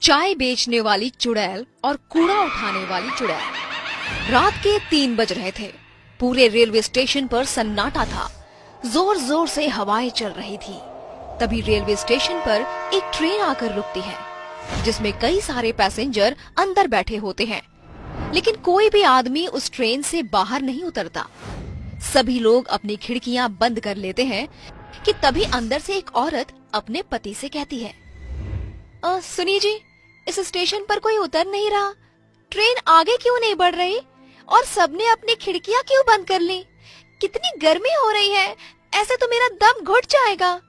चाय बेचने वाली चुड़ैल और कूड़ा उठाने वाली चुड़ैल। रात के 3 बज रहे थे। पूरे रेलवे स्टेशन पर सन्नाटा था। जोर जोर से हवाएं चल रही थी। तभी रेलवे स्टेशन पर एक ट्रेन आकर रुकती है, जिसमें कई सारे पैसेंजर अंदर बैठे होते हैं, लेकिन कोई भी आदमी उस ट्रेन से बाहर नहीं उतरता। सभी लोग अपनी खिड़कियां बंद कर लेते हैं कि तभी अंदर से एक औरत अपने पति से कहती है, सुनिए जी, इस स्टेशन पर कोई उतर नहीं रहा। ट्रेन आगे क्यों नहीं बढ़ रही और सबने अपनी खिड़कियां क्यों बंद कर ली? कितनी गर्मी हो रही है, ऐसे तो मेरा दम घुट जाएगा।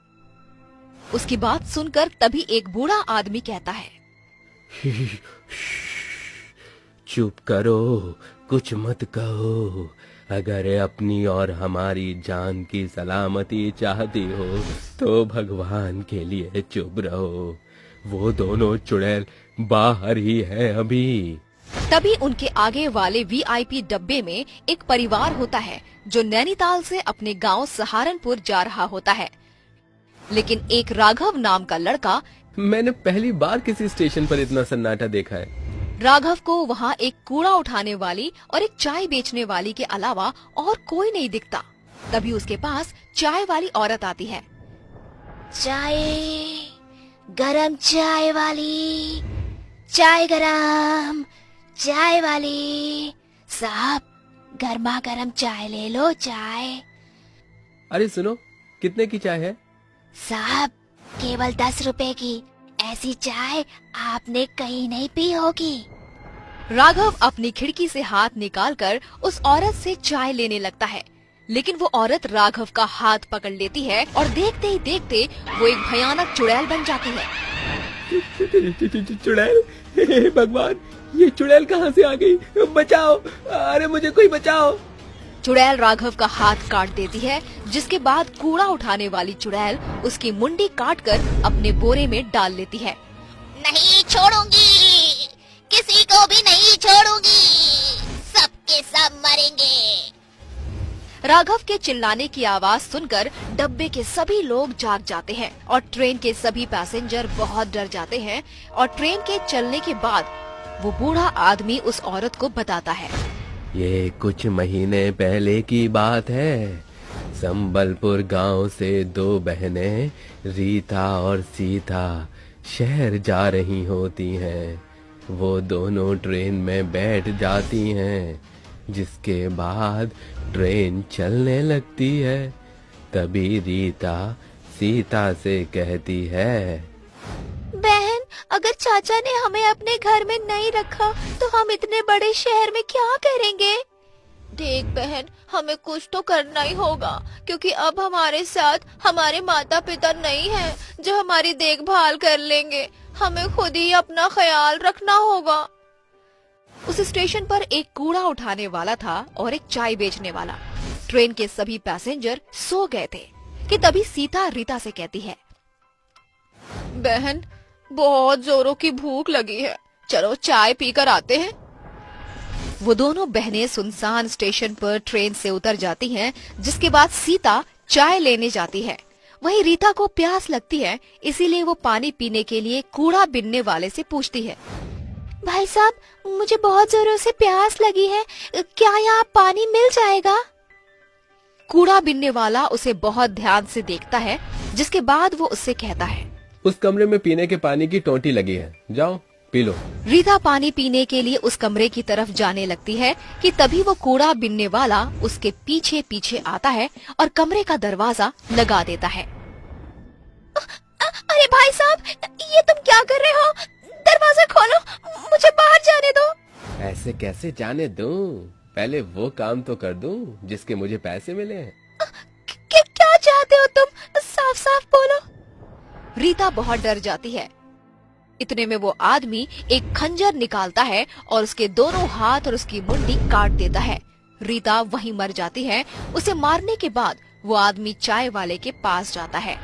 उसकी बात सुनकर तभी एक बूढ़ा आदमी कहता है, चुप करो, कुछ मत कहो। अगर अपनी और हमारी जान की सलामती चाहती हो तो भगवान के लिए चुप रहो। वो दोनों चुड़ैल बाहर ही है अभी। तभी उनके आगे वाले वीआईपी डब्बे में एक परिवार होता है जो नैनीताल से अपने गांव सहारनपुर जा रहा होता है। लेकिन एक राघव नाम का लड़का, मैंने पहली बार किसी स्टेशन पर इतना सन्नाटा देखा है। राघव को वहाँ एक कूड़ा उठाने वाली और एक चाय बेचने वाली के अलावा और कोई नहीं दिखता। तभी उसके पास चाय वाली औरत आती है। चाय, गरम चाय वाली, चाय गरम, चाय वाली साहब, गर्मा गर्म चाय ले लो। चाय। अरे सुनो, कितने की चाय है? साहब, केवल 10 रुपए की। ऐसी चाय आपने कहीं नहीं पी होगी। राघव अपनी खिड़की से हाथ निकालकर उस औरत से चाय लेने लगता है, लेकिन वो औरत राघव का हाथ पकड़ लेती है और देखते ही देखते वो एक भयानक चुड़ैल बन जाती है। चुड़ैल, हे भगवान, ये चुड़ैल कहाँ से आ गई? बचाओ, अरे मुझे कोई बचाओ। चुड़ैल राघव का हाथ काट देती है, जिसके बाद कूड़ा उठाने वाली चुड़ैल उसकी मुंडी काटकर अपने बोरे में डाल लेती है। नहीं छोड़ूंगी, किसी को भी नहीं छोड़ूंगी, सबके सब मरेंगे। राघव के चिल्लाने की आवाज सुनकर डब्बे के सभी लोग जाग जाते हैं और ट्रेन के सभी पैसेंजर बहुत डर जाते हैं। और ट्रेन के चलने के बाद वो बूढ़ा आदमी उस औरत को बताता है, ये कुछ महीने पहले की बात है। संबलपुर गांव से 2 बहनें रीता और सीता शहर जा रही होती हैं। वो दोनों ट्रेन में बैठ जाती हैं, जिसके बाद ट्रेन चलने लगती है। तभी रीता सीता से कहती है, बहन, अगर चाचा ने हमें अपने घर में नहीं रखा तो हम इतने बड़े शहर में क्या करेंगे? देख बहन, हमें कुछ तो करना ही होगा, क्योंकि अब हमारे साथ हमारे माता पिता नहीं हैं जो हमारी देखभाल कर लेंगे। हमें खुद ही अपना ख्याल रखना होगा। उस स्टेशन पर एक कूड़ा उठाने वाला था और एक चाय बेचने वाला। ट्रेन के सभी पैसेंजर सो गए थे कि तभी सीता रीता से कहती है, बहन, बहुत जोरों की भूख लगी है, चलो चाय पीकर आते हैं। वो दोनों बहनें सुनसान स्टेशन पर ट्रेन से उतर जाती हैं, जिसके बाद सीता चाय लेने जाती है। वहीं रीता को प्यास लगती है, इसीलिए वो पानी पीने के लिए कूड़ा बिनने वाले से पूछती है, भाई साहब, मुझे बहुत जोरों से प्यास लगी है, क्या यहाँ पानी मिल जाएगा? कूड़ा बिनने वाला उसे बहुत ध्यान से देखता है, जिसके बाद वो उससे कहता है, उस कमरे में पीने के पानी की टोंटी लगी है, जाओ पी लो। रीता पानी पीने के लिए उस कमरे की तरफ जाने लगती है कि तभी वो कूड़ा बिनने वाला उसके पीछे पीछे आता है और कमरे का दरवाजा लगा देता है। अरे भाई साहब, ये तुम क्या कर रहे हो? दरवाजा खोलो, मुझे बाहर जाने दो। ऐसे कैसे जाने दूं? पहले वो काम तो कर दूं जिसके मुझे पैसे मिले हैं। क्या चाहते हो तुम? साफ साफ बोलो। रीता बहुत डर जाती है। इतने में वो आदमी एक खंजर निकालता है और उसके दोनों हाथ और उसकी मुंडी काट देता है। रीता वहीं मर जाती है। उसे मारने के बाद वो आदमी चाय वाले के पास जाता है।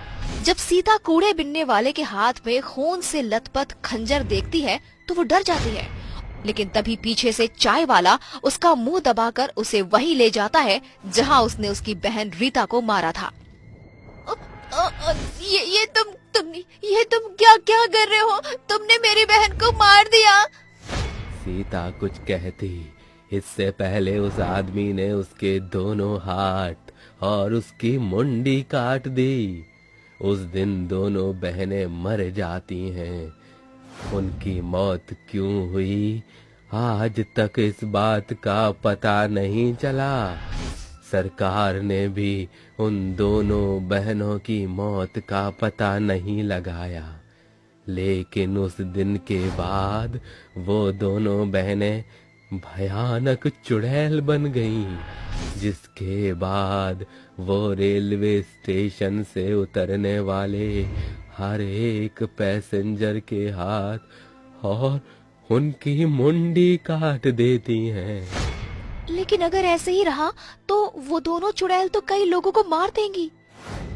जब सीता कूड़े बिनने वाले के हाथ में खून से लथपथ खंजर देखती है तो वो डर जाती है, लेकिन तभी पीछे से चाय वाला उसका मुंह दबाकर उसे वहीं ले जाता है जहां उसने उसकी बहन रीता को मारा था। ये तुम तुम क्या क्या कर रहे हो? तुमने मेरी बहन को मार दिया। सीता कुछ कहती इससे पहले उस आदमी ने उसके दोनों हाथ और उसकी मुंडी काट दी। उस दिन दोनों बहनें मर जाती हैं। उनकी मौत क्यों हुई आज तक इस बात का पता नहीं चला। सरकार ने भी उन दोनों बहनों की मौत का पता नहीं लगाया, लेकिन उस दिन के बाद वो दोनों बहनें भयानक चुड़ैल बन गईं, जिसके बाद वो रेलवे स्टेशन से उतरने वाले हर एक पैसेंजर के हाथ और उनकी मुंडी काट देती हैं। लेकिन अगर ऐसे ही रहा तो वो दोनों चुड़ैल तो कई लोगों को मार देंगी।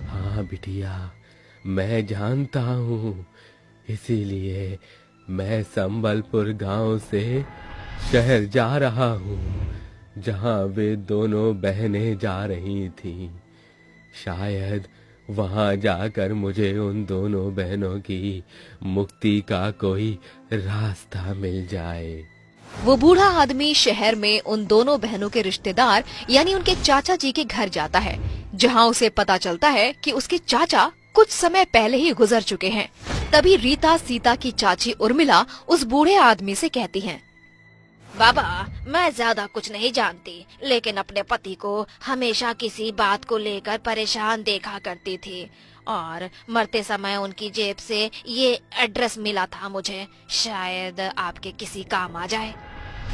हाँ बिटिया, मैं जानता हूँ, इसीलिए मैं संबलपुर गांव से शहर जा रहा हूँ, जहाँ वे दोनों बहनें जा रही थीं। शायद वहाँ जाकर मुझे उन दोनों बहनों की मुक्ति का कोई रास्ता मिल जाए। वो बूढ़ा आदमी शहर में उन दोनों बहनों के रिश्तेदार यानी उनके चाचा जी के घर जाता है, जहाँ उसे पता चलता है कि उसके चाचा कुछ समय पहले ही गुजर चुके हैं। तभी रीता सीता की चाची उर्मिला उस बूढ़े आदमी से कहती हैं, बाबा, मैं ज्यादा कुछ नहीं जानती, लेकिन अपने पति को हमेशा किसी बात को लेकर परेशान देखा करती थी और मरते समय उनकी जेब से ये एड्रेस मिला था मुझे, शायद आपके किसी काम आ जाए।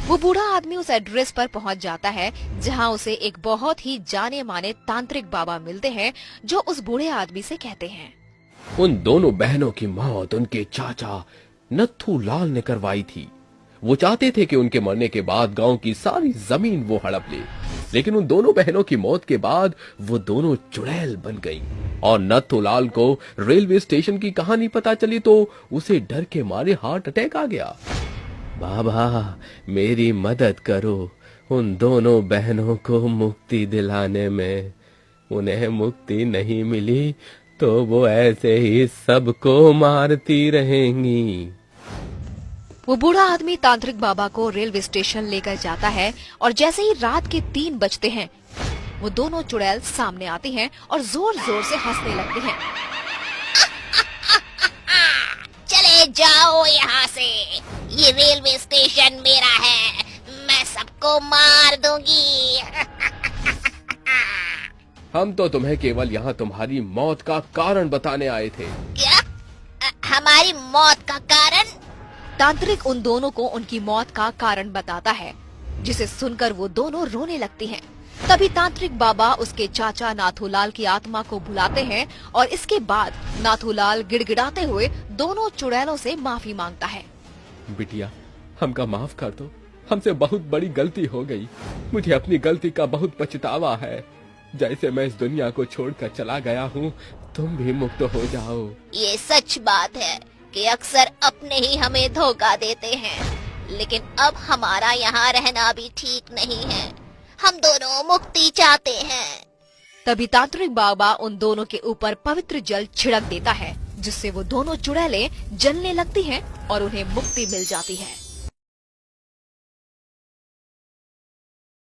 वो बूढ़ा आदमी उस एड्रेस पर पहुंच जाता है, जहां उसे एक बहुत ही जाने माने तांत्रिक बाबा मिलते हैं, जो उस बूढ़े आदमी से कहते हैं, उन दोनों बहनों की मौत उनके चाचा नथु लाल ने करवाई थी। वो चाहते थे कि उनके मरने के बाद गांव की सारी जमीन वो हड़प ले, लेकिन उन दोनों बहनों की मौत के बाद वो दोनों चुड़ैल बन गईं और नथुलाल को रेलवे स्टेशन की कहानी पता चली तो उसे डर के मारे हार्ट अटैक आ गया। बाबा, मेरी मदद करो उन दोनों बहनों को मुक्ति दिलाने में। उन्हें मुक्ति नहीं मिली तो वो ऐसे ही सबको मारती रहेंगी। वो बूढ़ा आदमी तांत्रिक बाबा को रेलवे स्टेशन लेकर जाता है और जैसे ही रात के 3 बजते हैं, वो दोनों चुड़ैल सामने आती हैं और जोर जोर से हंसने लगती हैं। चले जाओ यहाँ से, ये रेलवे स्टेशन मेरा है, मैं सबको मार दूंगी। हम तो तुम्हें केवल यहाँ तुम्हारी मौत का कारण बताने आए थे। क्या? हमारी मौत का कारण? तांत्रिक उन दोनों को उनकी मौत का कारण बताता है, जिसे सुनकर वो दोनों रोने लगती हैं। तभी तांत्रिक बाबा उसके चाचा नाथूलाल की आत्मा को बुलाते हैं और इसके बाद नाथूलाल गिड़गिड़ाते हुए दोनों चुड़ैलों से माफी मांगता है। बिटिया, हमका माफ कर दो, हमसे बहुत बड़ी गलती हो गई। मुझे अपनी गलती का बहुत पछतावा है। जैसे मैं इस दुनिया को छोड़कर चला गया हूँ, तुम भी मुक्त हो जाओ। ये सच बात है कि अक्सर अपने ही हमें धोखा देते हैं, लेकिन अब हमारा यहाँ रहना भी ठीक नहीं है। हम दोनों मुक्ति चाहते हैं। तभी तांत्रिक बाबा उन दोनों के ऊपर पवित्र जल छिड़क देता है, जिससे वो दोनों चुड़ैलें जलने लगती हैं और उन्हें मुक्ति मिल जाती है।